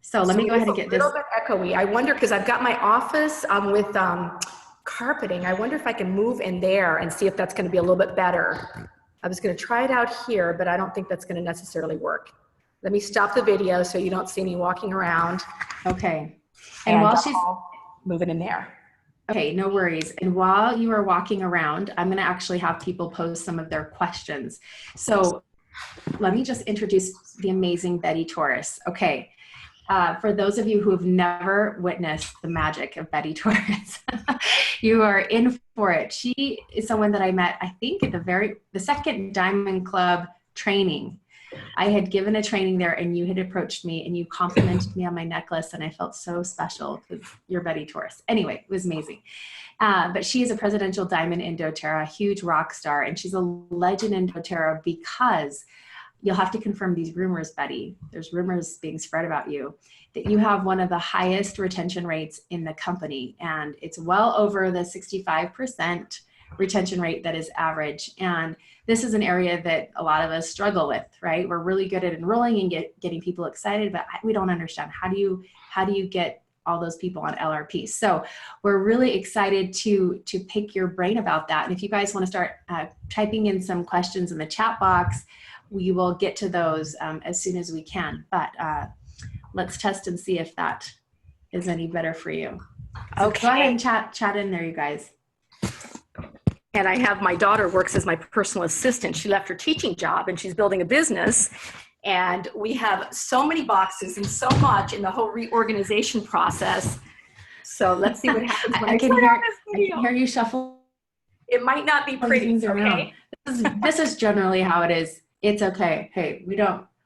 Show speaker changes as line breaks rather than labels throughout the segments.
So let
So
me go
it is
ahead
a
and get this.
little bit echoey. I wonder, because I've got my office with carpeting. I wonder if I can move in there and see if that's going to be a little bit better. I was going to try it out here, but I don't think that's going to necessarily work. Let me stop the video so you don't see me walking around.
Okay. And
And
while she's
moving in there.
okay, no worries. And while you are walking around, I'm going to actually have people pose some of their questions. So let me just introduce the amazing Betty Torres. Okay. For those of you who have never witnessed the magic of Betty Torres, you are in for it. She is someone that I met, I think, at the second Diamond Club training. I had given a training there and you had approached me and you complimented me on my necklace and I felt so special because you're Betty Torres. Anyway, it was amazing. But she is a presidential diamond in doTERRA, a huge rock star, and she's a legend in doTERRA because you'll have to confirm these rumors, Betty. There's rumors being spread about you that you have one of the highest retention rates in the company. And it's well over the 65% retention rate that is average. And this is an area that a lot of us struggle with, right? We're really good at enrolling and getting people excited, but we don't understand how do you get all those people on LRP. So we're really excited to pick your brain about that. And if you guys want to start typing in some questions in the chat box, we will get to those as soon as we can. But let's test and see if that is any better for you. So
Okay.
go ahead and chat in there, you guys.
And I have my daughter works as my personal assistant. She left her teaching job and she's building a business. And we have so many boxes and so much in the whole reorganization process. So let's see what happens when I can
hear you shuffle.
It might not be pretty, okay?
This is generally how it is. It's okay. Hey,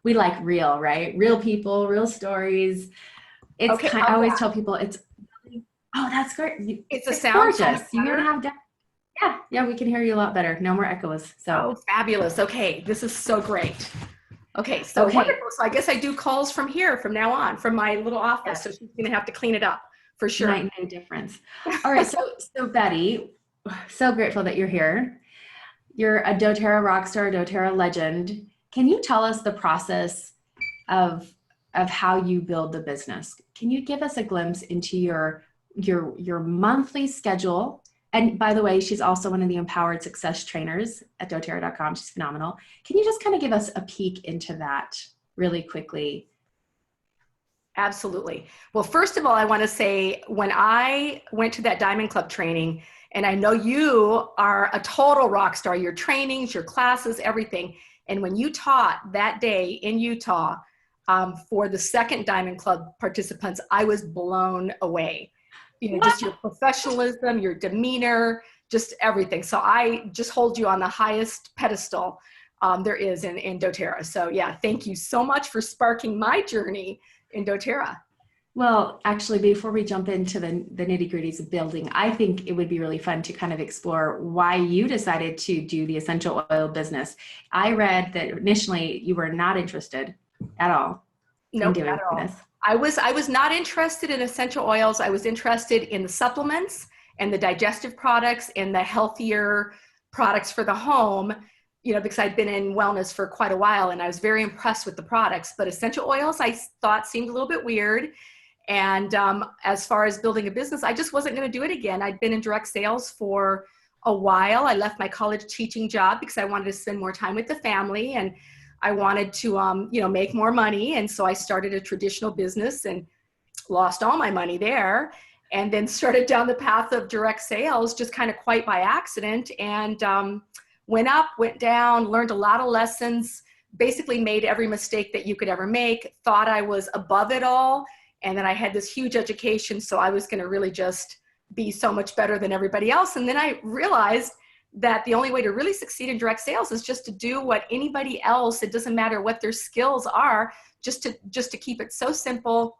we like real, right? Real people, real stories. It's
okay,
I always tell people oh, that's great.
It's a sound
gorgeous. You don't have to. Yeah, we can hear you a lot better. No more echoes. So
fabulous. Okay, this is so great. Okay, so wonderful. So I guess I do calls from here from now on, from my little office. So she's gonna have to clean it up for sure.
Night and day difference. All right, so Betty, so grateful that you're here. You're a doTERRA rockstar, doTERRA legend. Can you tell us the process of how you build the business? Can you give us a glimpse into your monthly schedule? And by the way, she's also one of the Empowered Success Trainers at doTERRA.com. She's phenomenal. Can you just kind of give us a peek into that really quickly?
Absolutely. Well, first of all, I want to say when I went to that Diamond Club training, and I know you are a total rock star, your trainings, your classes, everything. And when you taught that day in Utah for the second Diamond Club participants, I was blown away. You know, just your professionalism, your demeanor, just everything. So I just hold you on the highest pedestal there is in doTERRA. So yeah, thank you so much for sparking my journey in doTERRA.
Well, actually, before we jump into the nitty-gritties of building, I think it would be really fun to kind of explore why you decided to do the essential oil business. I read that initially you were not interested at all in doing this.
I was not interested in essential oils. I was interested in the supplements and the digestive products and the healthier products for the home, you know, because I'd been in wellness for quite a while and I was very impressed with the products. But essential oils I thought seemed a little bit weird. And as far as building a business, I just wasn't going to do it again. I'd been in direct sales for a while. I left my college teaching job because I wanted to spend more time with the family and I wanted to, you know, make more money. And so I started a traditional business and lost all my money there and then started down the path of direct sales, just kind of quite by accident, and went up, went down, learned a lot of lessons, basically made every mistake that you could ever make, thought I was above it all. And then I had this huge education. So I was going to really just be so much better than everybody else. And then I realized that the only way to really succeed in direct sales is just to do what anybody else, it doesn't matter what their skills are, just to keep it so simple,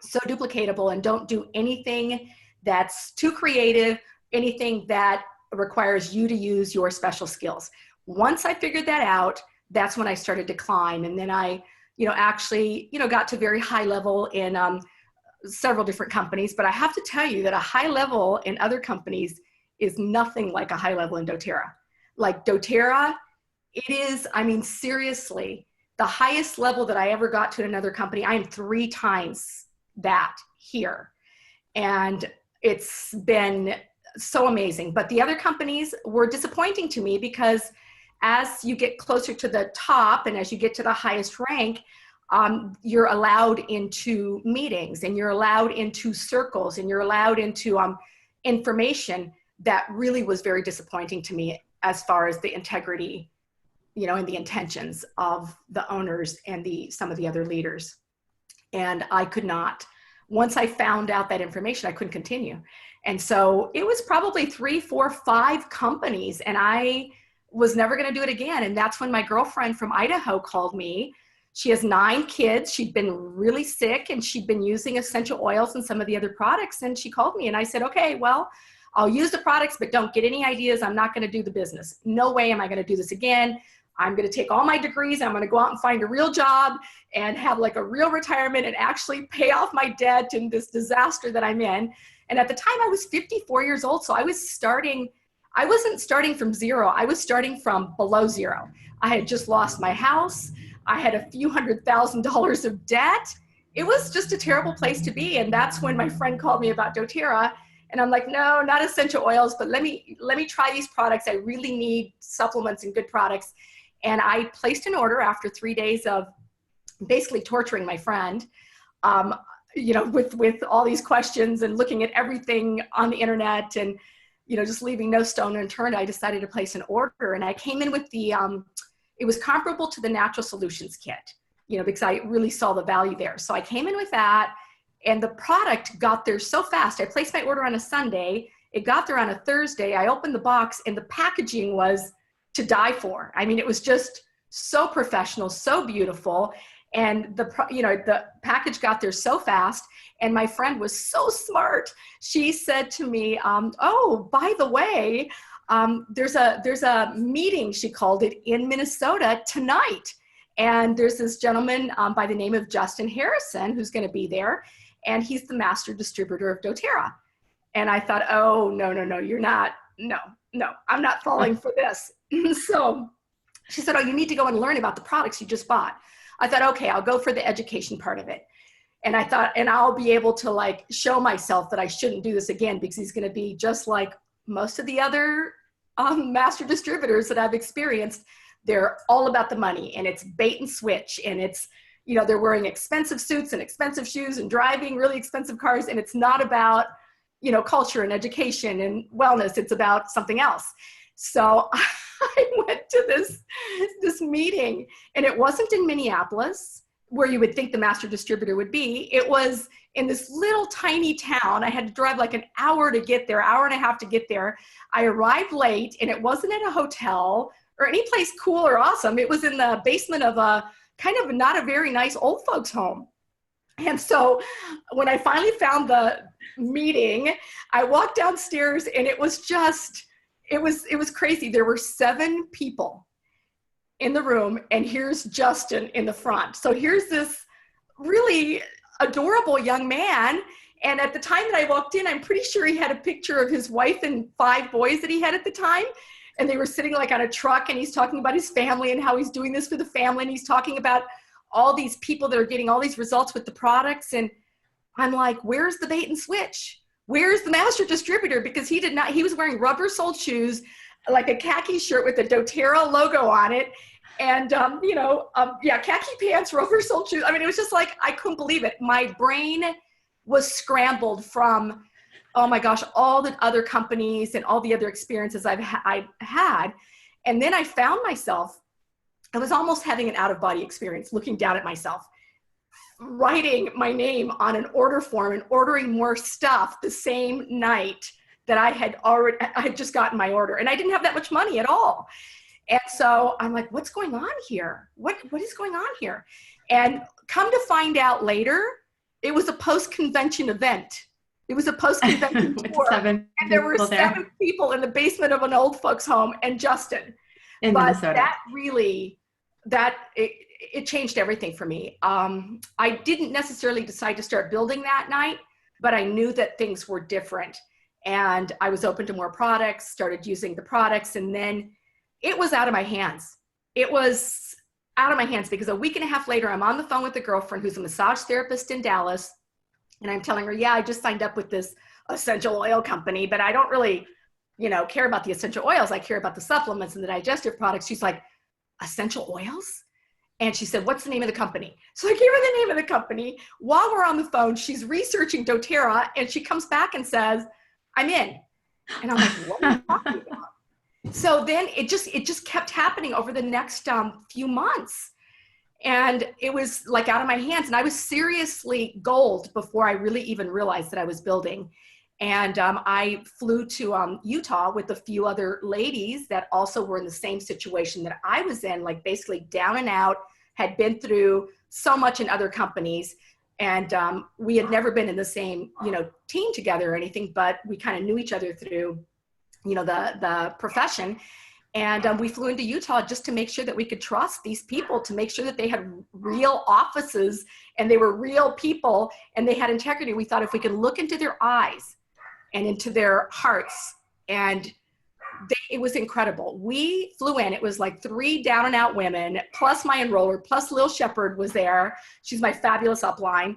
so duplicatable, and don't do anything that's too creative, anything that requires you to use your special skills. Once I figured that out, that's when I started to climb. And then I, you know, actually, you know, got to very high level in several different companies. But I have to tell you that a high level in other companies is nothing like a high level in doTERRA. Like doTERRA, it is, I mean, seriously, the highest level that I ever got to in another company, I am 3 times that here. And it's been so amazing. But the other companies were disappointing to me, because as you get closer to the top and as you get to the highest rank, you're allowed into meetings, and you're allowed into circles, and you're allowed into information that really was very disappointing to me, as far as the integrity, you know, and the intentions of the owners and some of the other leaders. And I could not, once I found out that information, I couldn't continue. And so it was probably 3, 4, 5 companies, and I was never going to do it again. And that's when my girlfriend from Idaho called me. She has 9 kids. She'd been really sick, and she'd been using essential oils and some of the other products. And she called me, and I said, okay, well, I'll use the products, but don't get any ideas. I'm not going to do the business. No way am I going to do this again. I'm going to take all my degrees. I'm going to go out and find a real job and have like a real retirement and actually pay off my debt and this disaster that I'm in. And at the time I was 54 years old. So I wasn't starting from zero. I was starting from below zero. I had just lost my house. I had a few $100,000 of debt. It was just a terrible place to be. And that's when my friend called me about doTERRA. And I'm like, no, not essential oils, but let me try these products. I really need supplements and good products. And I placed an order after 3 days of basically torturing my friend, you know, with all these questions and looking at everything on the internet and, you know, just leaving no stone unturned. I decided to place an order, and I came in with the, it was comparable to the Natural Solutions kit, you know, because I really saw the value there. So I came in with that, and the product got there so fast. I placed my order on a Sunday. It got there on a Thursday. I opened the box, and the packaging was to die for. I mean, it was just so professional, so beautiful. And the package got there so fast. And my friend was so smart. She said to me, oh, by the way, there's a meeting, she called it, in Minnesota tonight. And there's this gentleman by the name of Justin Harrison who's going to be there. And he's the master distributor of doTERRA. And I thought, oh, no, you're not. No, I'm not falling for this. So she said, oh, you need to go and learn about the products you just bought. I thought, okay, I'll go for the education part of it. And I thought, and I'll be able to like show myself that I shouldn't do this again, because he's going to be just like most of the other master distributors that I've experienced. They're all about the money, and it's bait and switch. And it's, you know, they're wearing expensive suits and expensive shoes and driving really expensive cars. And it's not about, you know, culture and education and wellness. It's about something else. So I went to this meeting, and it wasn't in Minneapolis, where you would think the master distributor would be. It was in this little tiny town. I had to drive like an hour to get there, hour and a half to get there. I arrived late, and it wasn't at a hotel or any place cool or awesome. It was in the basement of a kind of not a very nice old folks home. And so when I finally found the meeting, I walked downstairs, and it was just, it was crazy. There were 7 people in the room, and here's Justin in the front. So here's this really adorable young man. And at the time that I walked in, I'm pretty sure he had a picture of his wife and 5 boys that he had at the time. And they were sitting like on a truck, and he's talking about his family and how he's doing this for the family. And he's talking about all these people that are getting all these results with the products. And I'm like, where's the bait and switch? Where's the master distributor? Because he was wearing rubber-soled shoes, like a khaki shirt with a doTERRA logo on it. And, khaki pants, rubber-soled shoes. I mean, it was just like, I couldn't believe it. My brain was scrambled from, oh my gosh, all the other companies and all the other experiences I've had. And then I found myself, I was almost having an out-of-body experience, looking down at myself, writing my name on an order form and ordering more stuff the same night that I had just gotten my order. And I didn't have that much money at all. And so I'm like, what's going on here? What is going on here? And come to find out later, it was a post-convention event. It was a post-convention tour. And there were 7 people in the basement of an old folks home, and Justin.
In Minnesota.
That really, it changed everything for me. I didn't necessarily decide to start building that night, but I knew that things were different. And I was open to more products, started using the products, and then it was out of my hands. It was out of my hands, because a week and a half later, I'm on the phone with a girlfriend who's a massage therapist in Dallas. And I'm telling her, yeah, I just signed up with this essential oil company, but I don't really, care about the essential oils. I care about the supplements and the digestive products. She's like, essential oils? And she said, what's the name of the company? So I gave her the name of the company. While we're on the phone, she's researching doTERRA, and she comes back and says, I'm in. And I'm like, what are you talking about? So then it just kept happening over the next few months. And it was like out of my hands. And I was seriously gold before I really even realized that I was building. And I flew to Utah with a few other ladies that also were in the same situation that I was in, like basically down and out, had been through so much in other companies. And we had never been in the same, team together or anything, but we kind of knew each other through, the profession. And we flew into Utah just to make sure that we could trust these people, to make sure that they had real offices and they were real people and they had integrity. We thought if we could look into their eyes and into their hearts, and it was incredible. We flew in, it was like 3 down and out women, plus my enroller, plus Lil Shepherd was there. She's my fabulous upline.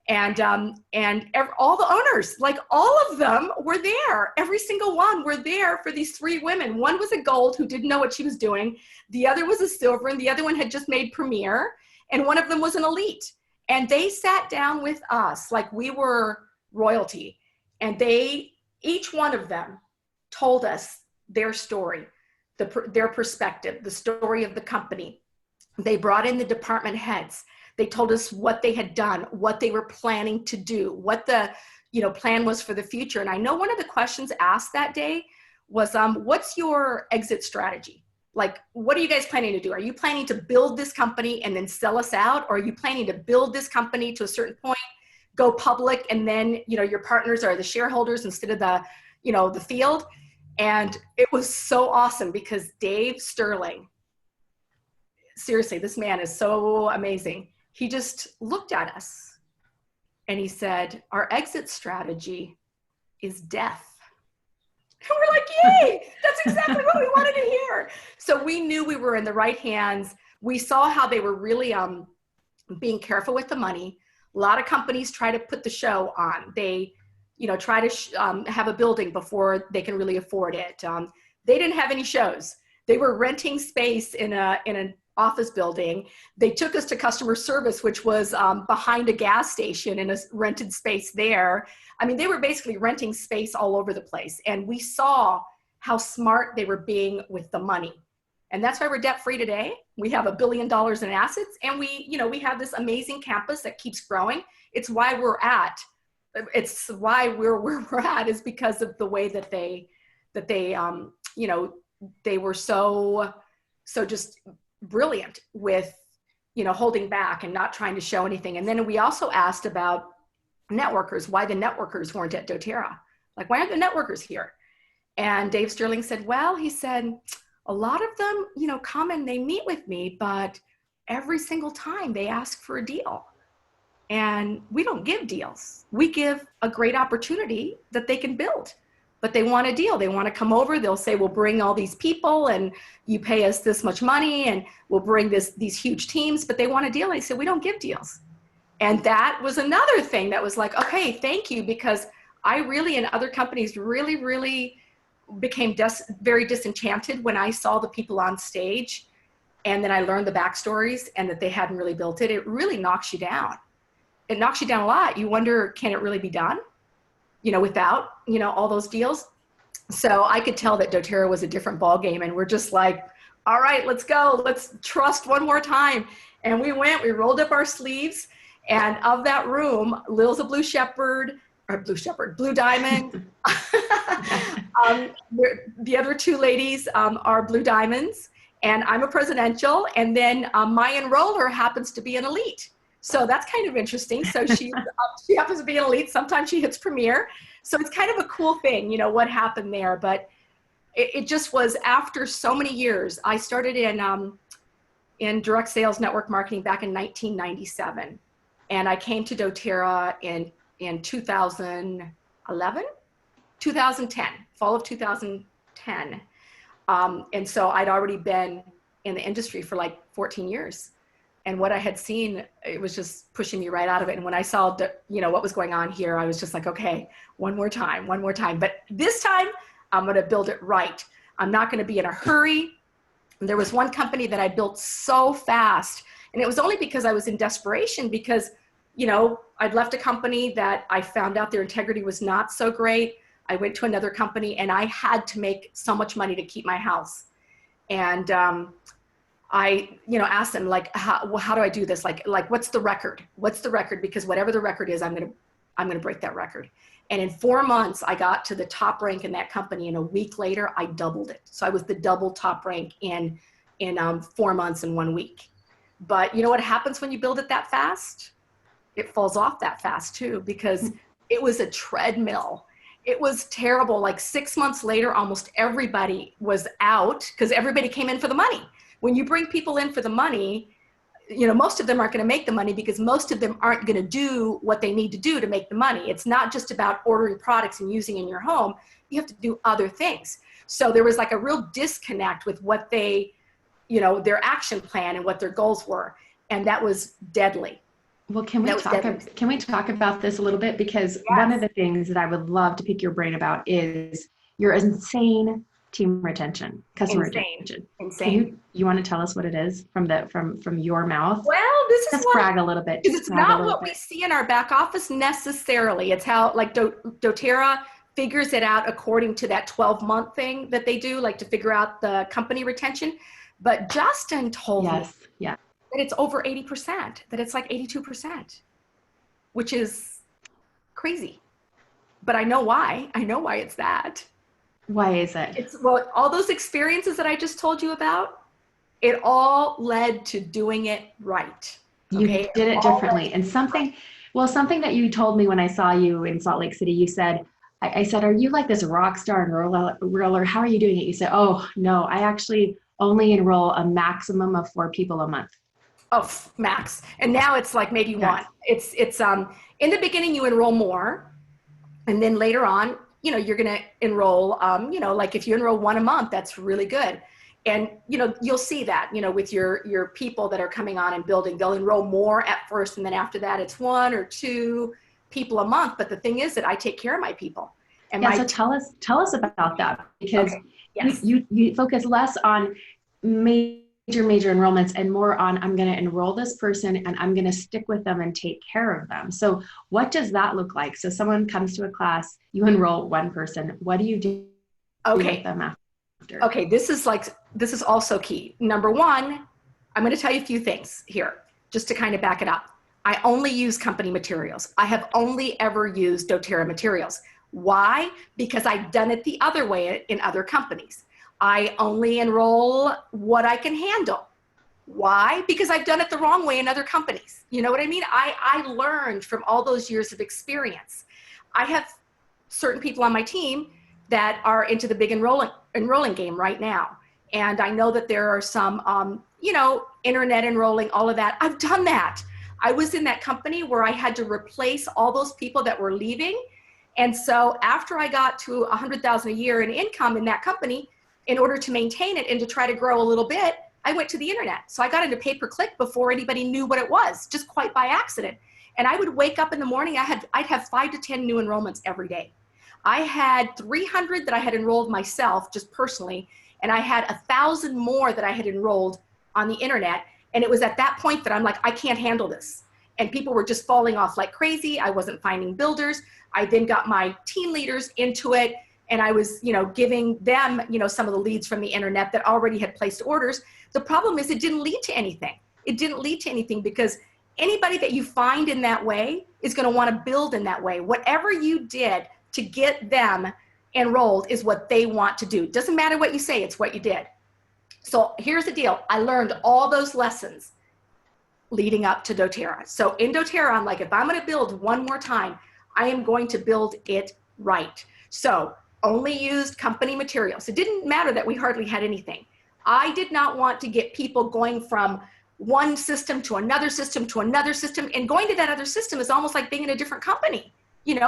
And all the owners, like all of them were there. Every single one were there for these 3 women. One was a gold who didn't know what she was doing. The other was a silver, and the other one had just made premier. And one of them was an elite. And they sat down with us like we were royalty. And each one of them told us their story, their perspective, the story of the company. They brought in the department heads. They told us what they had done, what they were planning to do, what the plan was for the future. And I know one of the questions asked that day was, what's your exit strategy? Like, what are you guys planning to do? Are you planning to build this company and then sell us out? Or are you planning to build this company to a certain point, go public, and then, your partners are the shareholders instead of the, the field? And it was so awesome because Dave Sterling, seriously, this man is so amazing. He just looked at us and he said, our exit strategy is death. And we're like, yay, that's exactly what we wanted to hear. So we knew we were in the right hands. We saw how they were really being careful with the money. A lot of companies try to put the show on. They, try to have a building before they can really afford it. They didn't have any shows. They were renting space in an office building. They took us to customer service, which was behind a gas station in a rented space there. I mean, they were basically renting space all over the place. And we saw how smart they were being with the money. And that's why we're debt free today. We have $1 billion in assets, and we have this amazing campus that keeps growing. It's why we're where we're at is because of the way that they were so just brilliant with, holding back and not trying to show anything. And then we also asked about networkers, why the networkers weren't at doTERRA. Like, why aren't the networkers here? And Dave Sterling said, well, he said, a lot of them, come and they meet with me, but every single time they ask for a deal. And we don't give deals. We give a great opportunity that they can build. But they want a deal. They want to come over. They'll say, we'll bring all these people and you pay us this much money and we'll bring these huge teams, but they want a deal. And I said, we don't give deals. And that was another thing that was like, okay, thank you. Because I really, and other companies really, really became very disenchanted when I saw the people on stage. And then I learned the backstories and that they hadn't really built it. It really knocks you down. It knocks you down a lot. You wonder, can it really be done? Without, all those deals. So I could tell that doTERRA was a different ball game, and we're just like, all right, let's go. Let's trust one more time. And we rolled up our sleeves, and of that room, Lil's a blue diamond. The other 2 ladies are blue diamonds, and I'm a presidential. And then my enroller happens to be an elite. So that's kind of interesting. So she happens to be an elite. Sometimes she hits premier. So it's kind of a cool thing, what happened there. But it just was after so many years. I started in direct sales network marketing back in 1997. And I came to doTERRA in 2011, 2010, fall of 2010. And so I'd already been in the industry for like 14 years. And what I had seen, it was just pushing me right out of it. And when I saw, what was going on here, I was just like, okay, one more time. But this time I'm going to build it right. I'm not going to be in a hurry. And there was one company that I built so fast, and it was only because I was in desperation because, I'd left a company that I found out their integrity was not so great. I went to another company and I had to make so much money to keep my house. And, I, asked them like, how do I do this? Like, what's the record? Because whatever the record is, I'm going to break that record. And in 4 months, I got to the top rank in that company. And a week later, I doubled it. So I was the double top rank in 4 months and 1 week. But you know what happens when you build it that fast? It falls off that fast too, because it was a treadmill. It was terrible. Like 6 months later, almost everybody was out because everybody came in for the money. When you bring people in for the money, most of them aren't going to make the money because most of them aren't going to do what they need to do to make the money. It's not just about ordering products and using in your home. You have to do other things. So there was like a real disconnect with what they, their action plan and what their goals were. And that was deadly.
Well, can we talk about this a little bit? Because
Yes.
One of the things that I would love to pick your brain about is your insane team retention, customer retention.
Insane.
You want to tell us what it is from your mouth?
Well, this is
Let's brag a little bit.
Because it's not what we see in our back office necessarily. It's how like doTERRA figures it out according to that 12-month thing that they do, like to figure out the company retention. But Justin told me that it's over 80%, that it's like 82%, which is crazy. But I know why. I know why it's that.
Why is it?
Well, all those experiences that I just told you about, it all led to doing it right. Okay?
You did it differently. And something that you told me when I saw you in Salt Lake City, you said, I said, are you like this rock star enroller? How are you doing it? You said, oh, no, I actually only enroll a maximum of 4 people a month.
Oh, max. And now it's like maybe one. It's in the beginning you enroll more, and then later on, you're going to enroll, like if you enroll 1 a month, that's really good. And, you'll see that, with your people that are coming on and building, they'll enroll more at first. And then after that, it's 1 or 2 people a month. But the thing is that I take care of my people. And
so tell us about that, because
Yes.
you focus less on major enrollments and more on, I'm going to enroll this person and I'm going to stick with them and take care of them. So what does that look like? So someone comes to a class, you enroll 1 person. What do you do with them after?
Okay. This is also key. Number 1, I'm going to tell you a few things here just to kind of back it up. I only use company materials. I have only ever used doTERRA materials. Why? Because I've done it the other way in other companies. I only enroll what I can handle. Why? Because I've done it the wrong way in other companies. You know what I mean? I learned from all those years of experience. I have certain people on my team that are into the big enrolling game right now. And I know that there are some, internet enrolling, all of that. I've done that. I was in that company where I had to replace all those people that were leaving. And so after I got to $100,000 a year in income in that company, in order to maintain it and to try to grow a little bit, I went to the internet. So I got into pay-per-click before anybody knew what it was, just quite by accident. And I would wake up in the morning, I'd have 5 to 10 new enrollments every day. I had 300 that I had enrolled myself, just personally, and I had 1,000 more that I had enrolled on the internet. And it was at that point that I'm like, I can't handle this. And people were just falling off like crazy. I wasn't finding builders. I then got my team leaders into it. And I was, giving them, some of the leads from the internet that already had placed orders. The problem is it didn't lead to anything. It didn't lead to anything because anybody that you find in that way is going to want to build in that way. Whatever you did to get them enrolled is what they want to do. It doesn't matter what you say, it's what you did. So here's the deal. I learned all those lessons leading up to doTERRA. So in doTERRA, I'm like, if I'm going to build 1 more time, I am going to build it right. So only used company materials. It didn't matter that we hardly had anything. I did not want to get people going from one system to another system to another system, and going to that other system is almost like being in a different company,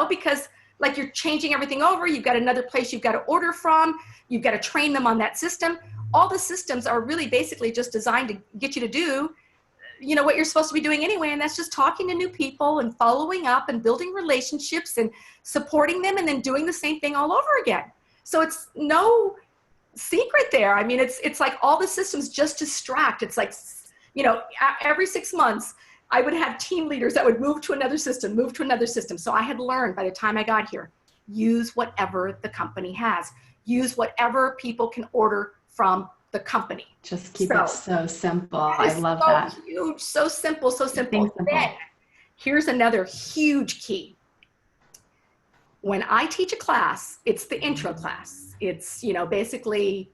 because like you're changing everything over. You've got another place you've got to order from. You've got to train them on that system. all the systems are really basically just designed to get you to do, you know, what you're supposed to be doing anyway. And that's just talking to new people and following up and building relationships and supporting them and then doing the same thing all over again. So it's no secret there. I mean, it's like all the systems just distract. It's like, you know, every 6 months, I would have team leaders that would move to another system, move to another system. So I had learned by the time I got here, use whatever the company has. Use whatever people can order from the company.
Just keep it so simple. I love that.
Huge, so simple, so simple. Then here's another huge key. When I teach a class, it's the intro class. It's, you know, basically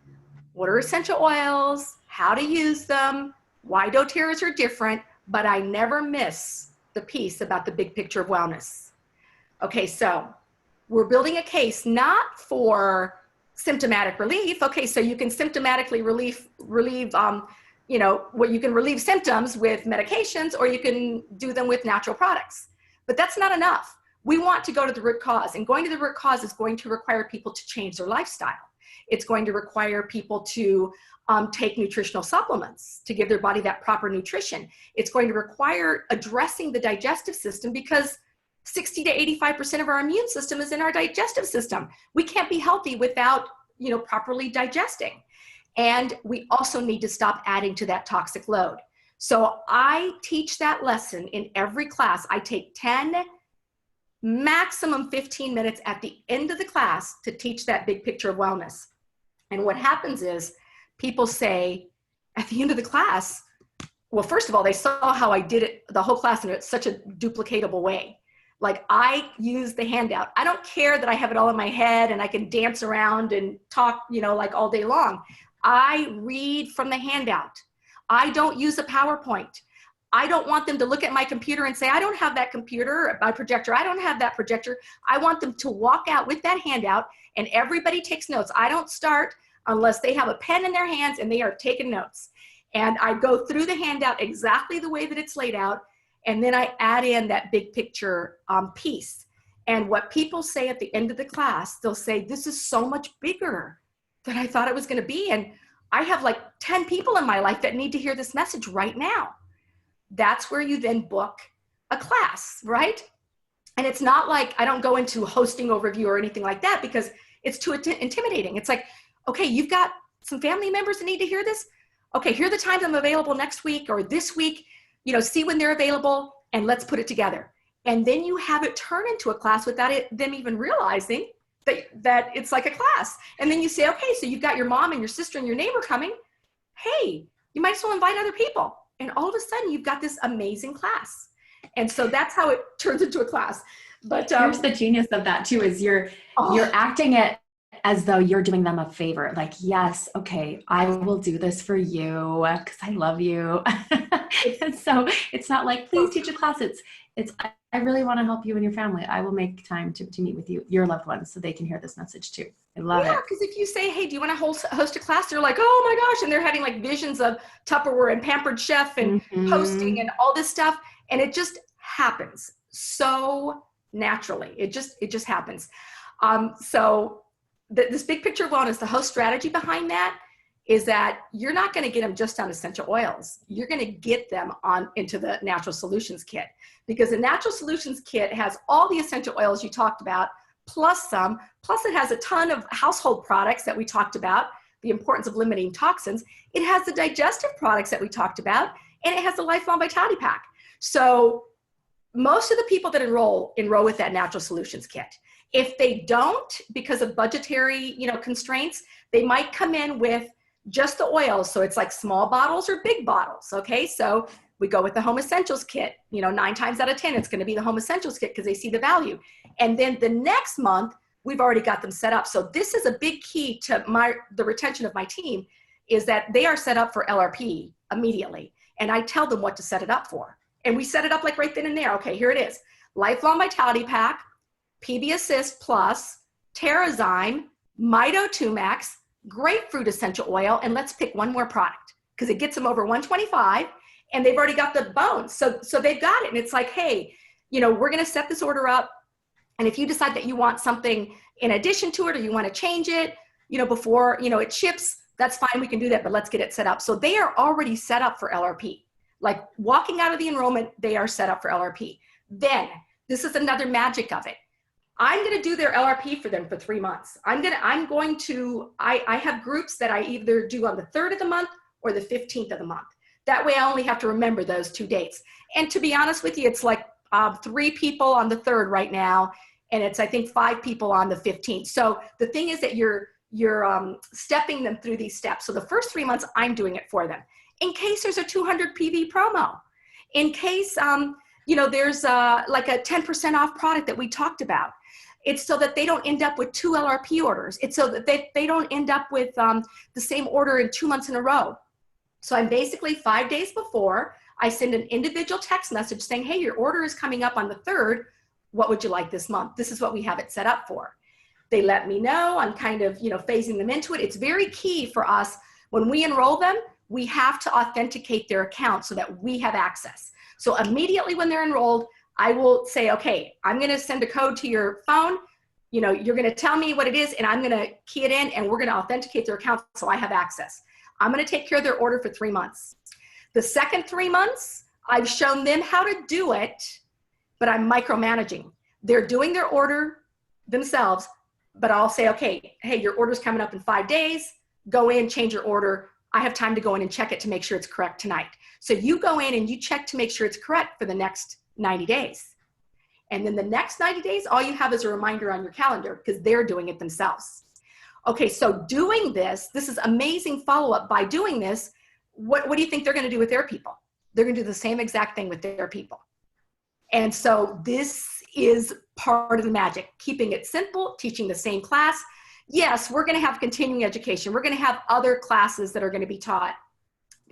what are essential oils, how to use them, why doTERRAs are different, but I never miss the piece about the big picture of wellness. Okay, so we're building a case not for symptomatic relief. Okay, so you can symptomatically relieve, you know, what you can relieve symptoms with medications, or you can do them with natural products. But that's not enough. We want to go to the root cause, and going to the root cause is going to require people to change their lifestyle. It's going to require people to take nutritional supplements to give their body that proper nutrition. It's going to require addressing the digestive system, because 60 to 85% of our immune system is in our digestive system. We can't be healthy without, you know, properly digesting. And we also need to stop adding to that toxic load. So I teach that lesson in every class. I take 10, maximum 15 minutes at the end of the class to teach that big picture of wellness. And what happens is people say at the end of the class, well, first of all, they saw how I did it, the whole class, in such a duplicatable way. Like, I use the handout. I don't care that I have it all in my head and I can dance around and talk, you know, like all day long. I read from the handout. I don't use a PowerPoint. I don't want them to look at my computer and say, I don't have that computer, my projector. I don't have that projector. I want them to walk out with that handout, and everybody takes notes. I don't start unless they have a pen in their hands and they are taking notes. And I go through the handout exactly the way that it's laid out. And then I add in that big picture piece. And what people say at the end of the class, they'll say, this is so much bigger than I thought it was going to be. And I have like 10 people in my life that need to hear this message right now. That's where you then book a class, right? And it's not like I don't go into hosting overview or anything like that, because it's too intimidating. It's like, okay, you've got some family members that need to hear this. Okay, here are the times I'm available next week or this week. You know, see when they're available, and let's put it together. And then you have it turn into a class without them even realizing that it's like a class. And then you say, okay, so you've got your mom and your sister and your neighbor coming. Hey, you might as well invite other people. And all of a sudden you've got this amazing class. And so that's how it turns into a class. But
here's the genius of that too, is you're acting it as though you're doing them a favor. Like, yes, okay, I will do this for you because I love you. And so it's not like, please teach a class. It's I really want to help you and your family. I will make time to meet with you, your loved ones, so they can hear this message too. I love it.
Yeah, because if you say, hey, do you want to host a class? They're like, oh my gosh. And they're having like visions of Tupperware and Pampered Chef and hosting and all this stuff. And it just happens so naturally. It just happens. So this big picture of wellness, the host strategy behind that is that you're not going to get them just on essential oils. You're going to get them on into the Natural Solutions Kit, because the Natural Solutions Kit has all the essential oils you talked about, plus some, plus it has a ton of household products that we talked about, the importance of limiting toxins. It has the digestive products that we talked about, and it has the Lifelong Vitality Pack. So most of the people that enroll with that Natural Solutions Kit. If they don't, because of budgetary, constraints, they might come in with just the oils. So it's like small bottles or big bottles. Okay. So we go with the Home Essentials Kit, 9 times out of 10, it's going to be the Home Essentials Kit because they see the value. And then the next month, we've already got them set up. So this is a big key to the retention of my team, is that they are set up for LRP immediately. And I tell them what to set it up for. And we set it up like right then and there. Okay, here it is. Lifelong Vitality Pack, PB Assist Plus, Terrazyme, Mito 2 Max, grapefruit essential oil, and let's pick one more product because it gets them over 125 and they've already got the bones. So they've got it. And it's like, hey, we're going to set this order up. And if you decide that you want something in addition to it, or you want to change it, before, it ships, That's fine, we can do that, but let's get it set up. So they are already set up for LRP. Like walking out of the enrollment, they are set up for LRP. Then, this is another magic of it. I'm going to do their LRP for them for 3 months. I have groups that I either do on the 3rd of the month or the 15th of the month. That way I only have to remember those 2 dates. And to be honest with you, it's like 3 people on the 3rd right now. And it's, I think, 5 people on the 15th. So the thing is that you're stepping them through these steps. So the first 3 months, I'm doing it for them. In case there's a 200 PV promo, in case, there's like a 10% off product that we talked about. It's so that they don't end up with 2 LRP orders. It's so that they don't end up with the same order in 2 months in a row. So I'm basically 5 days before, I send an individual text message saying, hey, your order is coming up on the 3rd. What would you like this month? This is what we have it set up for. They let me know. I'm kind of, phasing them into it. It's very key for us. When we enroll them, we have to authenticate their account so that we have access. So immediately when they're enrolled, I will say, okay, I'm going to send a code to your phone. You're going to tell me what it is, and I'm going to key it in, and we're going to authenticate their account so I have access. I'm going to take care of their order for 3 months. The second 3 months, I've shown them how to do it, but I'm micromanaging. They're doing their order themselves, but I'll say, okay, hey, your order's coming up in 5 days. Go in, change your order. I have time to go in and check it to make sure it's correct tonight. So you go in and you check to make sure it's correct for the next 90 days. And then the next 90 days, all you have is a reminder on your calendar because they're doing it themselves. Okay, so doing this is amazing follow-up. By doing this, what do you think they're going to do with their people? They're going to do the same exact thing with their people. And so this is part of the magic, keeping it simple, teaching the same class. Yes, we're going to have continuing education. We're going to have other classes that are going to be taught,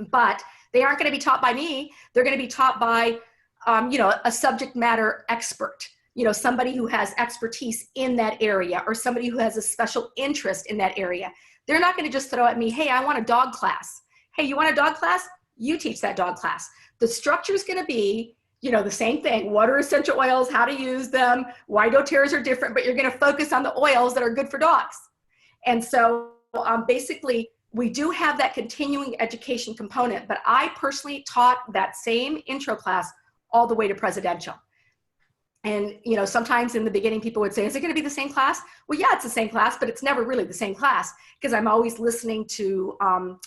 but they aren't going to be taught by me. They're going to be taught by, a subject matter expert, somebody who has expertise in that area or somebody who has a special interest in that area. They're not going to just throw at me, hey, I want a dog class. Hey, you want a dog class? You teach that dog class. The structure is going to be, the same thing. What are essential oils? How to use them? Why doTERRAs are different, but you're going to focus on the oils that are good for dogs. And so basically, we do have that continuing education component, but I personally taught that same intro class all the way to presidential. And, sometimes in the beginning, people would say, is it going to be the same class? Well, yeah, it's the same class, but it's never really the same class because I'm always listening to, I'm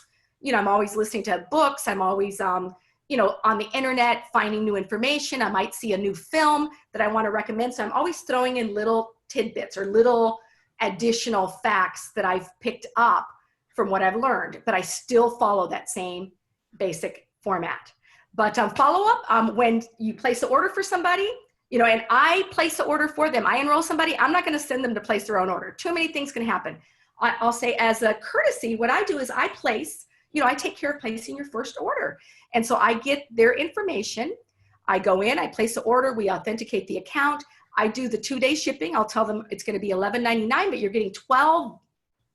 always listening to books. I'm always, on the internet, finding new information. I might see a new film that I want to recommend. So I'm always throwing in little tidbits or little additional facts that I've picked up from what I've learned, but I still follow that same basic format. But follow up, when you place an order for somebody, and I place the order for them, I enroll somebody, I'm not going to send them to place their own order. Too many things can happen. I'll say as a courtesy, what I do is I place, I take care of placing your first order. And so I get their information. I go in, I place the order, we authenticate the account. I do the 2-day shipping. I'll tell them it's going to be $11.99, but you're getting 12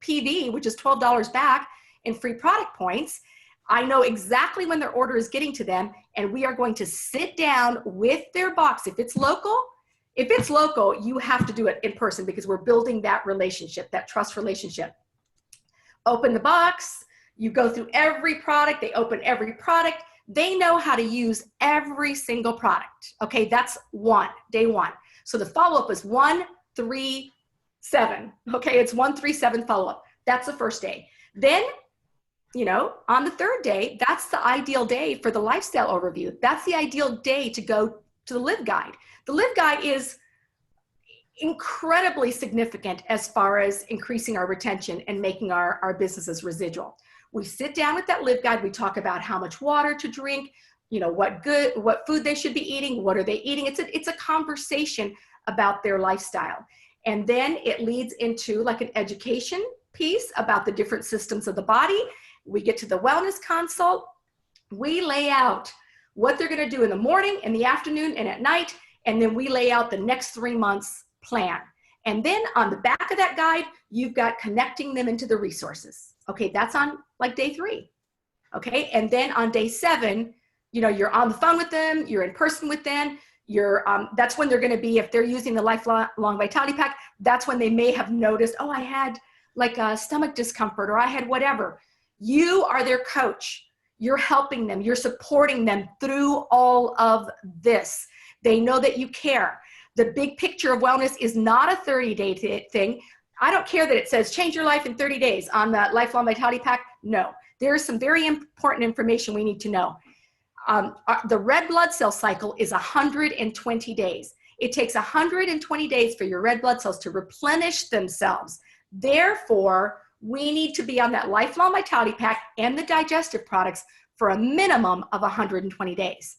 PV, which is $12 back in free product points. I know exactly when their order is getting to them, and we are going to sit down with their box. If it's local, you have to do it in person because we're building that relationship, that trust relationship. Open the box. You go through every product. They open every product. They know how to use every single product. Okay, that's day one. So the follow-up is 1, 3, 7. Okay, it's 1, 3, 7 follow-up. That's the first day. Then, on the 3rd day, that's the ideal day for the lifestyle overview. That's the ideal day to go to the Live Guide. The Live Guide is incredibly significant as far as increasing our retention and making our businesses residual. We sit down with that Live Guide. We talk about how much water to drink, what food they should be eating, what are they eating. It's a conversation about their lifestyle. And then it leads into like an education piece about the different systems of the body. We get to the wellness consult. We lay out what they're going to do in the morning, in the afternoon, and at night. And then we lay out the next 3 months plan. And then on the back of that guide, you've got connecting them into the resources. Okay, that's on like day 3. Okay, and then on day 7, you're on the phone with them, you're in person with them, that's when they're going to be, if they're using the Lifelong Vitality Pack, that's when they may have noticed, oh, I had like a stomach discomfort or I had whatever. You are their coach. You're helping them. You're supporting them through all of this. They know that you care. The big picture of wellness is not a 30-day thing. I don't care that it says change your life in 30 days on the Lifelong Vitality Pack. No, there's some very important information we need to know. The red blood cell cycle is 120 days. It takes 120 days for your red blood cells to replenish themselves. Therefore, we need to be on that Lifelong Vitality Pack and the digestive products for a minimum of 120 days.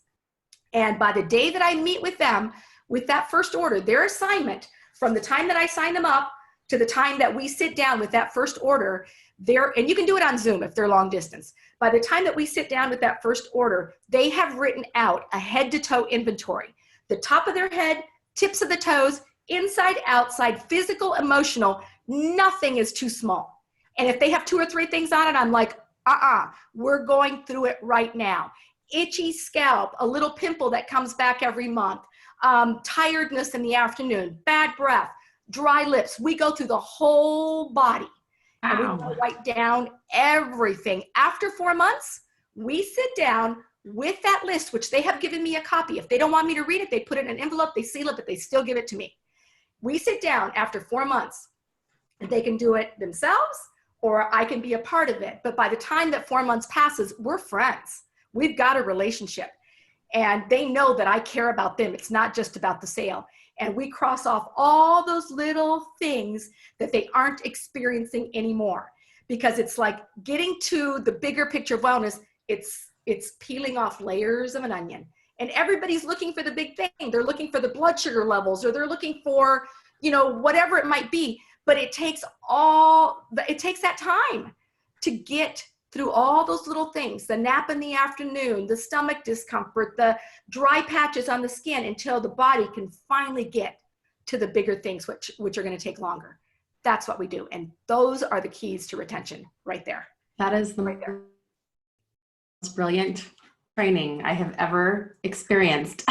And by the day that I meet with them, with that first order, their assignment from the time that I sign them up to the time that we sit down with that first order, and you can do it on Zoom if they're long distance. By the time that we sit down with that first order, they have written out a head to toe inventory. The top of their head, tips of the toes, inside, outside, physical, emotional, nothing is too small. And if they have 2 or 3 things on it, I'm like, we're going through it right now. Itchy scalp, a little pimple that comes back every month, tiredness in the afternoon, bad breath, dry lips. We go through the whole body. And we write down everything. After 4 months, we sit down with that list, which they have given me a copy. If they don't want me to read it, they put it in an envelope, they seal it, but they still give it to me. We sit down after 4 months, and they can do it themselves, or I can be a part of it. But by the time that 4 months passes, we're friends. We've got a relationship. And they know that I care about them. It's not just about the sale. And we cross off all those little things that they aren't experiencing anymore. Because it's like getting to the bigger picture of wellness, it's peeling off layers of an onion. And everybody's looking for the big thing. They're looking for the blood sugar levels, or they're looking for, whatever it might be. But it takes that time to get through all those little things, the nap in the afternoon, the stomach discomfort, the dry patches on the skin, until the body can finally get to the bigger things, which are going to take longer. That's what we do. And those are the keys to retention right there.
That is the most brilliant training I have ever experienced.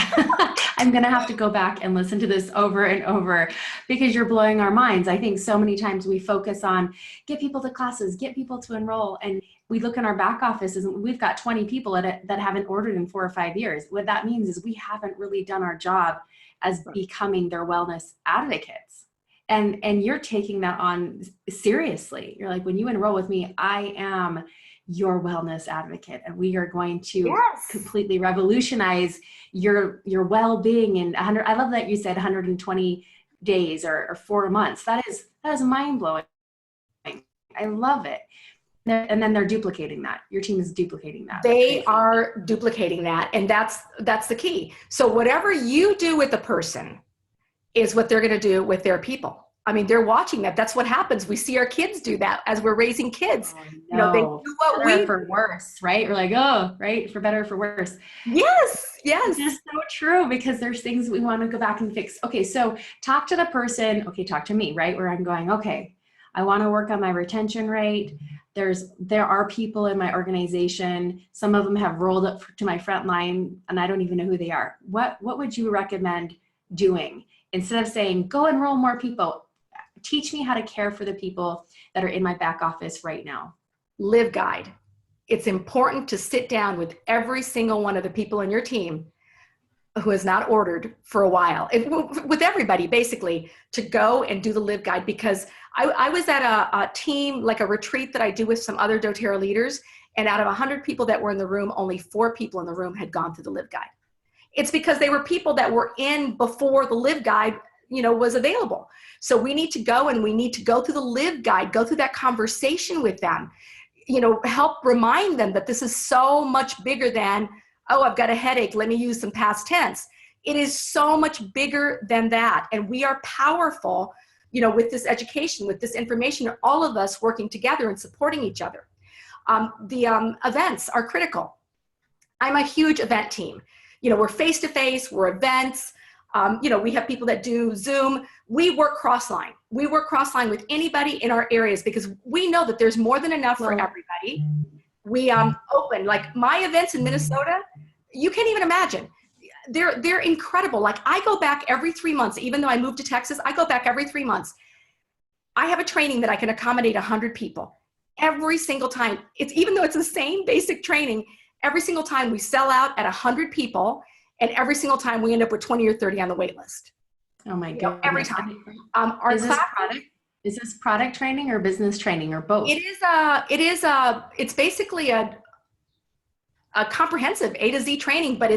I'm going to have to go back and listen to this over and over, because you're blowing our minds. I think so many times we focus on get people to classes, get people to enroll. And we look in our back offices and we've got 20 people that haven't ordered in 4 or 5 years. What that means is we haven't really done our job as becoming their wellness advocates. And you're taking that on seriously. You're like, when you enroll with me, I am your wellness advocate, and we are going to completely revolutionize your well-being in 100. I love that you said 120 days or 4 months. That is mind-blowing. I love it. And then they're duplicating that. Your team is duplicating that.
They are duplicating that, and that's the key. So whatever you do with the person is what they're going to do with their people. I mean, they're watching that. That's what happens. We see our kids do that as we're raising kids.
Oh, no.
They do what
we for worse, right? We're like, right? For better or for worse.
Yes.
It's so true, because there's things we want to go back and fix. Okay, so talk to the person. Okay, talk to me, right? Where I'm going, okay, I want to work on my retention rate. There are people in my organization. Some of them have rolled up to my front line, and I don't even know who they are. What would you recommend doing? Instead of saying, go enroll more people, teach me how to care for the people that are in my back office right now.
Live guide. It's important to sit down with every single one of the people in your team who has not ordered for a while, with everybody basically, to go and do the live guide. Because I was at a team, like a retreat that I do with some other doTERRA leaders, and out of 100 people that were in the room, only 4 people in the room had gone through the live guide. It's because they were people that were in before the live guide was available. So we need to go, and we need to go through the live guide, go through that conversation with them, help remind them that this is so much bigger than, oh, I've got a headache, let me use some past tense. It is so much bigger than that. And we are powerful, with this education, with this information, all of us working together and supporting each other. The events are critical. I'm a huge event team. We're face-to-face, we're events. We have people that do Zoom. We work cross-line. We work cross-line with anybody in our areas, because we know that there's more than enough for everybody. We open, like my events in Minnesota, you can't even imagine. They're incredible. Like I go back every 3 months, even though I moved to Texas, I go back every 3 months. I have a training that I can accommodate 100 people. every single time. It's even though it's the same basic training, every single time we sell out at 100 people, and every single time we end up with 20 or 30 on the wait list.
Oh my goodness.
Every time.
Is this product training or business training or both?
It's basically a comprehensive A to Z training, but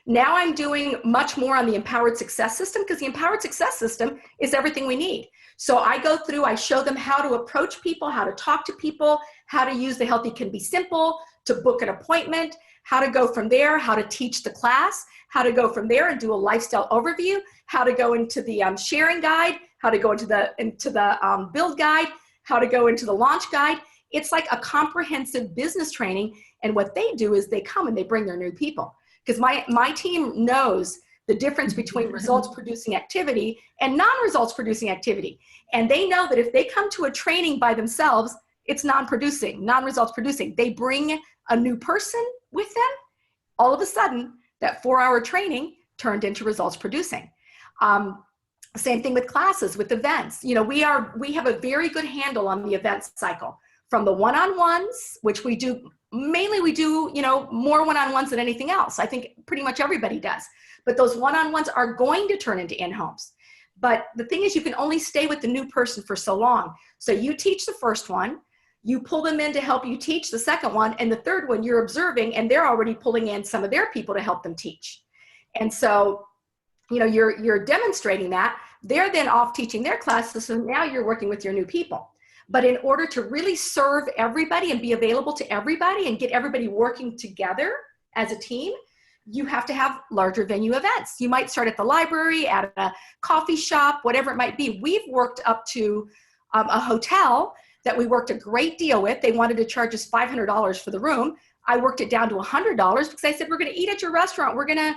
now I'm doing much more on the empowered success system, because the empowered success system is everything we need. So I go through, I show them how to approach people, how to talk to people, how to use the Healthy Can Be Simple to book an appointment, how to go from there, how to teach the class, how to go from there and do a lifestyle overview, how to go into the sharing guide, how to go into the build guide, how to go into the launch guide. It's like a comprehensive business training. And what they do is they come and they bring their new people. Because my team knows the difference between results producing activity and non-results producing activity. And they know that if they come to a training by themselves, it's non-results producing. They bring a new person with them. All of a sudden, that 4-hour training turned into results producing. Same thing with classes, with events. We have a very good handle on the event cycle, from the one-on-ones, which we do more one-on-ones than anything else. I think pretty much everybody does. But those one-on-ones are going to turn into in-homes. But the thing is, you can only stay with the new person for so long. So you teach the first one, you pull them in to help you teach the second one, and the third one you're observing, and they're already pulling in some of their people to help them teach. And so, you're demonstrating that. They're then off teaching their classes, so now you're working with your new people. But in order to really serve everybody and be available to everybody and get everybody working together as a team, you have to have larger venue events. You might start at the library, at a coffee shop, whatever it might be. We've worked up to a hotel that we worked a great deal with. They wanted to charge us $500 for the room. I worked it down to $100 because I said, we're going to eat at your restaurant. We're going to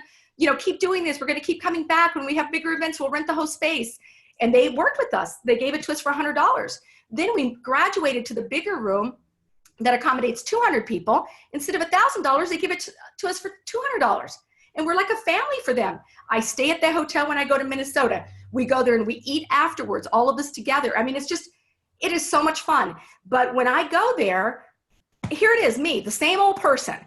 keep doing this. We're going to keep coming back. When we have bigger events, we'll rent the whole space. And they worked with us. They gave it to us for $100. Then we graduated to the bigger room that accommodates 200 people. Instead of $1,000, they give it to us for $200. And we're like a family for them. I stay at the hotel when I go to Minnesota. We go there and we eat afterwards, all of us together. I mean, it is so much fun. But when I go there, here it is, me, the same old person.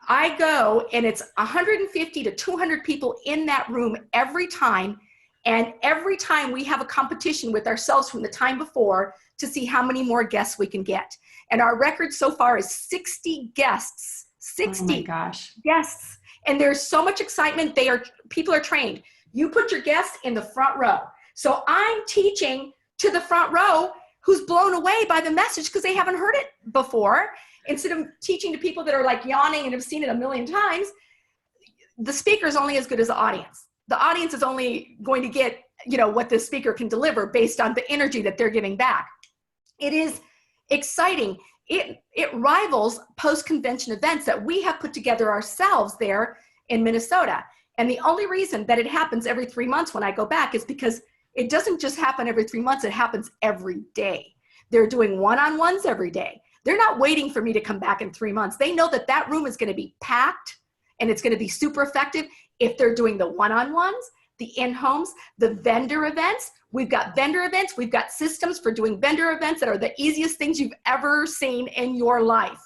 I go and it's 150 to 200 people in that room every time. And every time we have a competition with ourselves from the time before to see how many more guests we can get. And our record so far is 60 guests. 60
oh my gosh.
guests. And there's so much excitement. People are trained. You put your guests in the front row. So I'm teaching to the front row who's blown away by the message because they haven't heard it before. Instead of teaching to people that are like yawning and have seen it a million times, the speaker is only as good as the audience. The audience is only going to get, what the speaker can deliver based on the energy that they're giving back. It is exciting. It rivals post-convention events that we have put together ourselves there in Minnesota. And the only reason that it happens every 3 months when I go back is because it doesn't just happen every 3 months, it happens every day. They're doing one-on-ones every day. They're not waiting for me to come back in 3 months. They know that that room is going to be packed and it's going to be super effective if they're doing the one-on-ones, the in-homes, the vendor events. We've got vendor events. We've got systems for doing vendor events that are the easiest things you've ever seen in your life.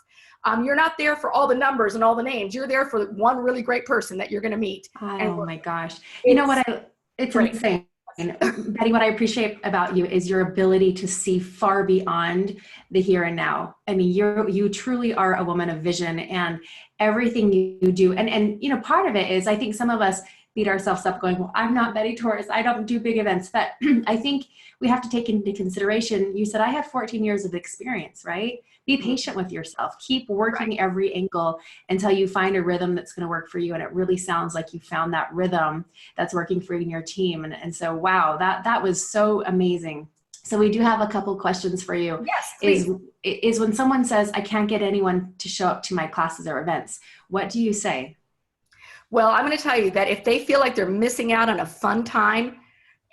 You're not there for all the numbers and all the names. You're there for one really great person that you're going to meet.
Oh my gosh. You know what? It's insane. Betty, what I appreciate about you is your ability to see far beyond the here and now. I mean, you truly are a woman of vision, and everything you do. And part of it is, I think some of us beat ourselves up going, well, I'm not Betty Torres. I don't do big events. But I think we have to take into consideration, you said I have 14 years of experience, right? Be patient with yourself. Keep working every angle until you find a rhythm that's going to work for you. And it really sounds like you found that rhythm that's working for you and your team. And so, wow, that was so amazing. So we do have a couple questions for you.
Yes, please.
Is when someone says, I can't get anyone to show up to my classes or events, what do you say?
Well, I'm going to tell you that if they feel like they're missing out on a fun time,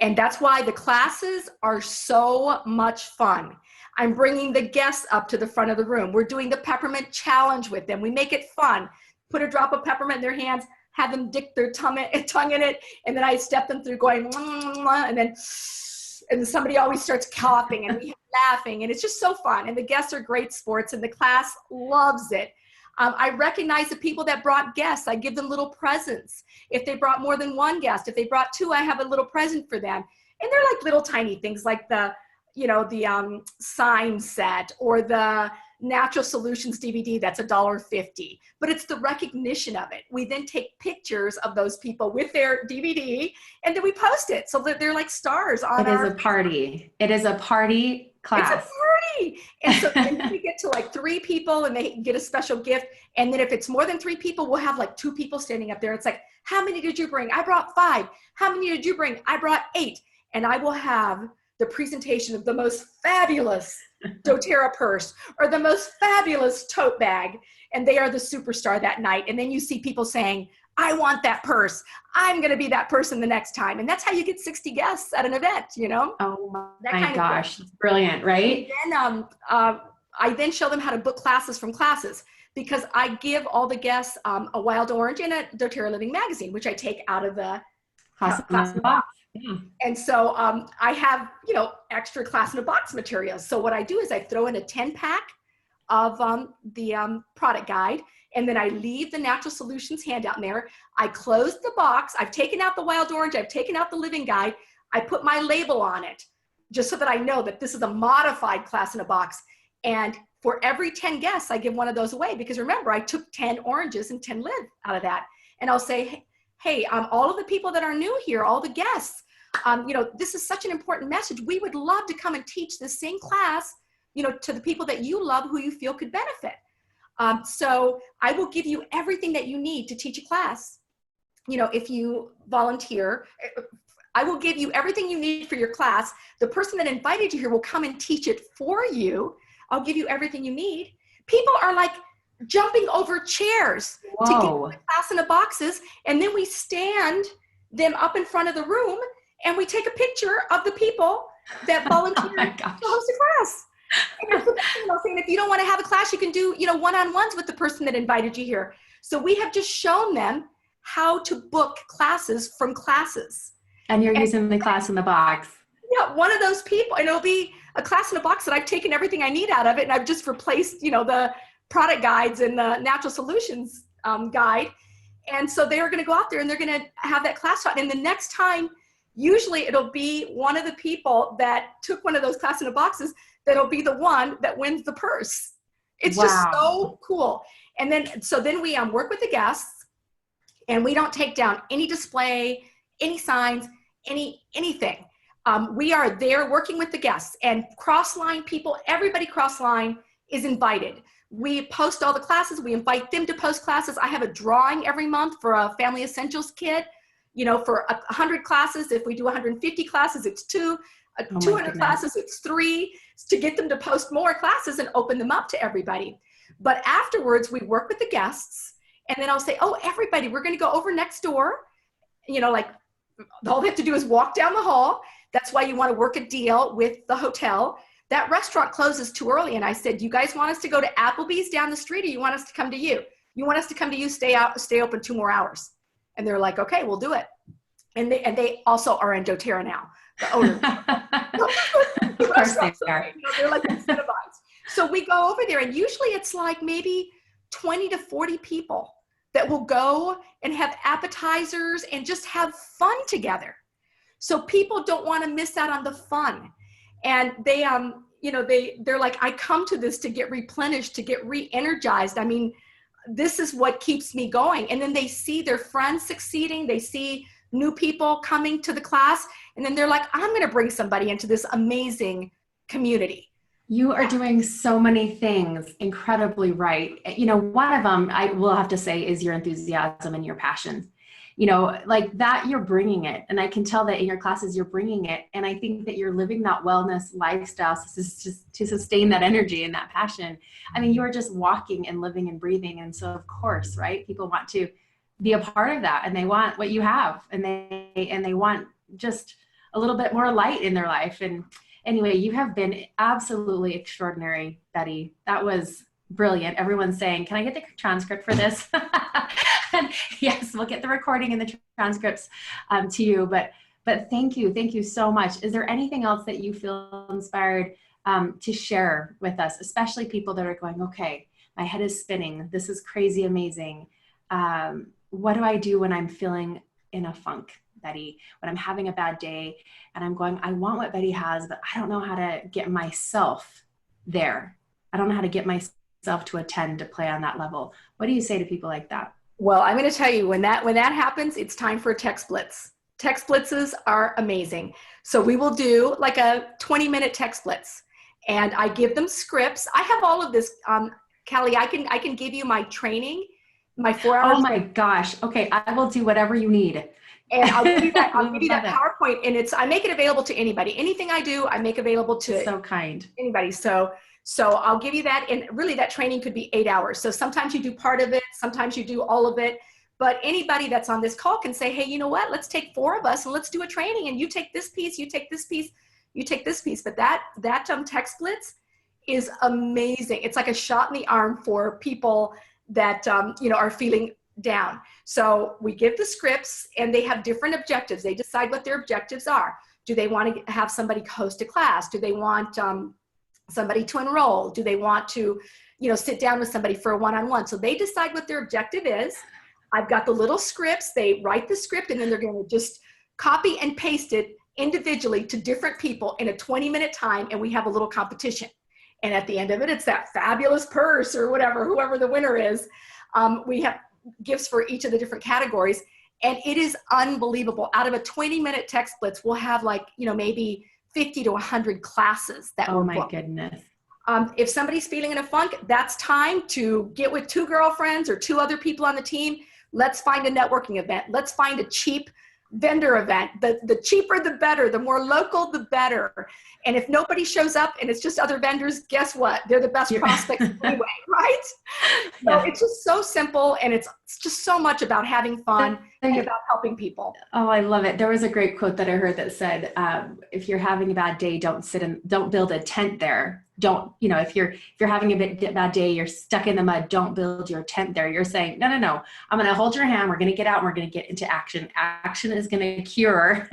and that's why the classes are so much fun. I'm bringing the guests up to the front of the room. We're doing the peppermint challenge with them. We make it fun. Put a drop of peppermint in their hands, have them dip their tongue in it, and then I step them through going, and then and somebody always starts coughing and we laughing, and it's just so fun. And the guests are great sports, and the class loves it. I recognize the people that brought guests. I give them little presents. If they brought more than one guest, if they brought two, I have a little present for them. And they're like little tiny things, like the, you know, the sign set or the Natural Solutions DVD that's $1.50. But it's the recognition of it. We then take pictures of those people with their DVD, and then we post it so that they're like stars on our.
It is a party. It is a party class.
It's a party. And so then we get to like 3 people and they get a special gift. And then if it's more than 3 people, we'll have like 2 people standing up there. It's like, how many did you bring? I brought 5. How many did you bring? I brought 8. And I will have the presentation of the most fabulous doTERRA purse or the most fabulous tote bag. And they are the superstar that night. And then you see people saying, I want that purse. I'm going to be that person the next time. And that's how you get 60 guests at an event, you know?
Oh my gosh. It's brilliant, right?
And then I then show them how to book classes from classes, because I give all the guests a wild orange and a doTERRA Living magazine, which I take out of the class in a box. Yeah. And so I have, you know, extra class in a box materials. So what I do is I throw in a 10-pack of the product guide, and then I leave the Natural Solutions handout in there. I close the box. I've taken out the wild orange. I've taken out the living guide. I put my label on it just so that I know that this is a modified class in a box. And for every 10 guests, I give one of those away, because remember, I took 10 oranges and 10 live out of that. And I'll say, hey, all of the people that are new here, all the guests, you know, this is such an important message. We would love to come and teach the same class, you know, to the people that you love, who you feel could benefit. So I will give you everything that you need to teach a class. You know, if you volunteer, I will give you everything you need for your class. The person that invited you here will come and teach it for you. I'll give you everything you need. People are like jumping over chairs to get the class in the boxes. And then we stand them up in front of the room and we take a picture of the people that volunteered to host a class. And that's what I'm saying. If you don't want to have a class, you can do, you know, one-on-ones with the person that invited you here. So we have just shown them how to book classes from classes.
And you're using the class in the box.
Yeah, one of those people, and it'll be a class in a box that I've taken everything I need out of it, and I've just replaced, you know, the product guides and the Natural Solutions guide. And so they're going to go out there and they're going to have that class taught. And the next time, usually it'll be one of the people that took one of those class in the boxes that'll be the one that wins the purse. It's just so cool. And then, so then we work with the guests, and we don't take down any display, any signs, anything. We are there working with the guests, and cross-line people, everybody cross-line is invited. We post all the classes. We invite them to post classes. I have a drawing every month for a Family Essentials kit. You know, for 100 classes, if we do 150 classes, it's 2. 200 classes, it's 3, to get them to post more classes and open them up to everybody. But afterwards, we work with the guests, and then I'll say, oh, everybody, we're going to go over next door. You know, like, all they have to do is walk down the hall. That's why you want to work a deal with the hotel. That restaurant closes too early. And I said, you guys want us to go to Applebee's down the street, or you want us to come to you? You want us to come to you, stay open 2 more hours. And they're like, okay, we'll do it. And they also are in doTERRA now, the owner.
Of course they are.
You know, they're like incentivized. So we go over there, and usually it's like maybe 20 to 40 people that will go and have appetizers and just have fun together. So people don't want to miss out on the fun. And they, you know, they're like, I come to this to get replenished, to get re-energized. I mean, this is what keeps me going. And then they see their friends succeeding. They see new people coming to the class. And then they're like, I'm going to bring somebody into this amazing community.
You are doing so many things incredibly right. You know, one of them I will have to say is your enthusiasm and your passion. You know, like that, you're bringing it. And I can tell that in your classes, you're bringing it. And I think that you're living that wellness lifestyle to sustain that energy and that passion. I mean, you are just walking and living and breathing. And so of course, right, people want to be a part of that, and they want what you have, and they want just a little bit more light in their life. And anyway, you have been absolutely extraordinary, Betty. That was brilliant. Everyone's saying, can I get the transcript for this? And yes, we'll get the recording and the transcripts to you. But But thank you so much. Is there anything else that you feel inspired to share with us, especially people that are going, okay, my head is spinning. This is crazy amazing. What do I do when I'm feeling in a funk, Betty, when I'm having a bad day and I'm going, I want what Betty has, but I don't know how to get myself there. I don't know how to get myself to attend to play on that level. What do you say to people like that?
Well, I'm going to tell you, when that happens, it's time for a tech blitz. Tech blitzes are amazing. So we will do like a 20-minute tech blitz, and I give them scripts. I have all of this. Callie, I can give you my training, my 4-hour.
Oh my gosh. Okay. I will do whatever you need.
And I'll give you that, PowerPoint, and I make it available to anybody. Anything I do, I make available to
so kind.
Anybody. So I'll give you that. And really that training could be 8 hours. So sometimes you do part of it, sometimes you do all of it. But anybody that's on this call can say, hey, you know what? Let's take 4 of us and let's do a training. And you take this piece, you take this piece, you take this piece. But that tech splits is amazing. It's like a shot in the arm for people that, are feeling down. So we give the scripts and they have different objectives. They decide what their objectives are. Do they want to have somebody host a class? Do they want somebody to enroll? Do they want to, sit down with somebody for a one-on-one? So they decide what their objective is. I've got the little scripts. They write the script and then they're going to just copy and paste it individually to different people in a 20-minute time. And we have a little competition. And at the end of it, it's that fabulous purse or whatever, whoever the winner is. We have gifts for each of the different categories. And it is unbelievable. Out of a 20-minute tech blitz, we'll have maybe 50 to 100 classes that
oh my goodness.
If somebody's feeling in a funk, that's time to get with 2 girlfriends or 2 other people on the team. Let's find a networking event. Let's find a cheap vendor event. The cheaper, the better. The more local, the better. And if nobody shows up and it's just other vendors, guess what? They're the best prospects anyway, right? So it's just so simple, and it's just so much about having fun and about helping people.
Oh, I love it. There was a great quote that I heard that said, if you're having a bad day, don't build a tent there. Don't, if you're having a bad day, you're stuck in the mud, don't build your tent there. You're saying, no, I'm going to hold your hand. We're going to get out and we're going to get into action. Action is going to cure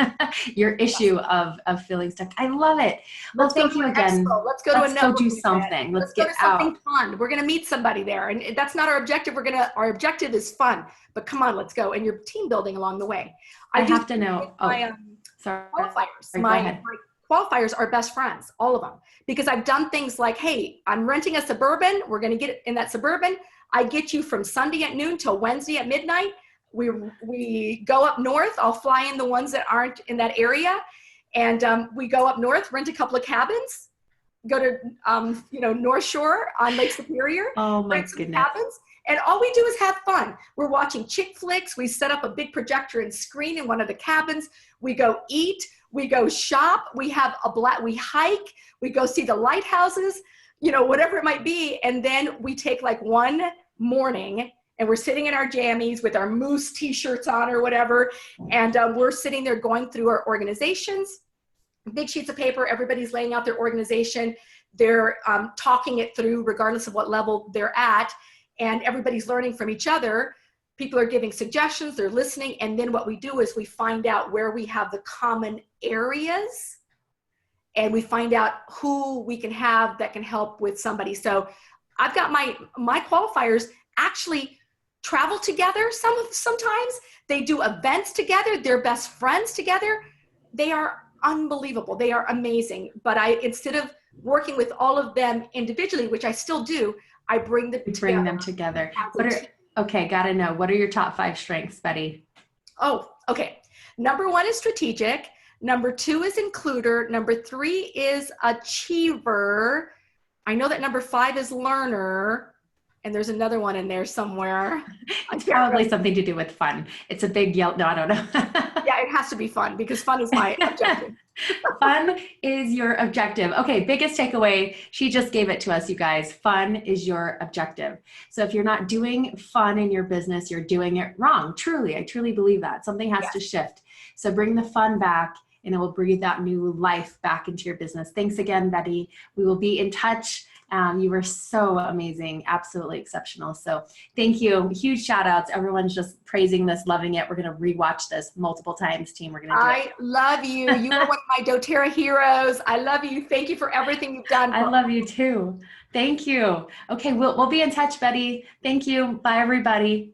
your issue of feeling stuck. I love it. Well, thank you again.
Let's go
do something. Let's get out.
Something fun. We're going to meet somebody there. And that's not our objective. Our objective is fun, but come on, let's go. And you're team building along the way.
I have to know.
Sorry. My qualifiers are best friends, all of them, because I've done things like, hey, I'm renting a Suburban. We're going to get in that Suburban. I get you from Sunday at noon till Wednesday at midnight. We go up north. I'll fly in the ones that aren't in that area. And we go up north, rent a couple of cabins, go to, North Shore on Lake Superior.
Oh my goodness.
Cabins. And all we do is have fun. We're watching chick flicks. We set up a big projector and screen in one of the cabins. We go eat. We go shop. We have we hike. We go see the lighthouses, whatever it might be. And then we take one morning and we're sitting in our jammies with our Moose t-shirts on or whatever. And we're sitting there going through our organizations, big sheets of paper. Everybody's laying out their organization. They're talking it through regardless of what level they're at. And everybody's learning from each other. People are giving suggestions, they're listening. And then what we do is we find out where we have the common areas, and we find out who we can have that can help with somebody. So I've got my qualifiers actually travel together. Sometimes they do events together. They're best friends together. They are unbelievable. They are amazing. But instead of working with all of them individually, which I still do, I bring them
together. Okay, got to know. What are your top 5 strengths, Betty?
Oh, okay. Number 1 is strategic. Number 2 is includer. Number 3 is achiever. I know that number 5 is learner. And there's another one in there somewhere.
It's probably something to do with fun. It's a big yell. No, I don't know.
Yeah, it has to be fun because fun is my objective.
Fun is your objective. Okay, biggest takeaway. She just gave it to us, you guys. Fun is your objective. So if you're not doing fun in your business, you're doing it wrong. Truly, I truly believe that. Something has to shift. So bring the fun back and it will breathe that new life back into your business. Thanks again, Betty. We will be in touch. You were so amazing, absolutely exceptional. So thank you. Huge shout outs. Everyone's just praising this, loving it. We're going to rewatch this multiple times, team. We're going to do it.
I love you. You are one of my doTERRA heroes. I love you. Thank you for everything you've done.
I love you too. Thank you. Okay, we'll be in touch, Betty. Thank you. Bye, everybody.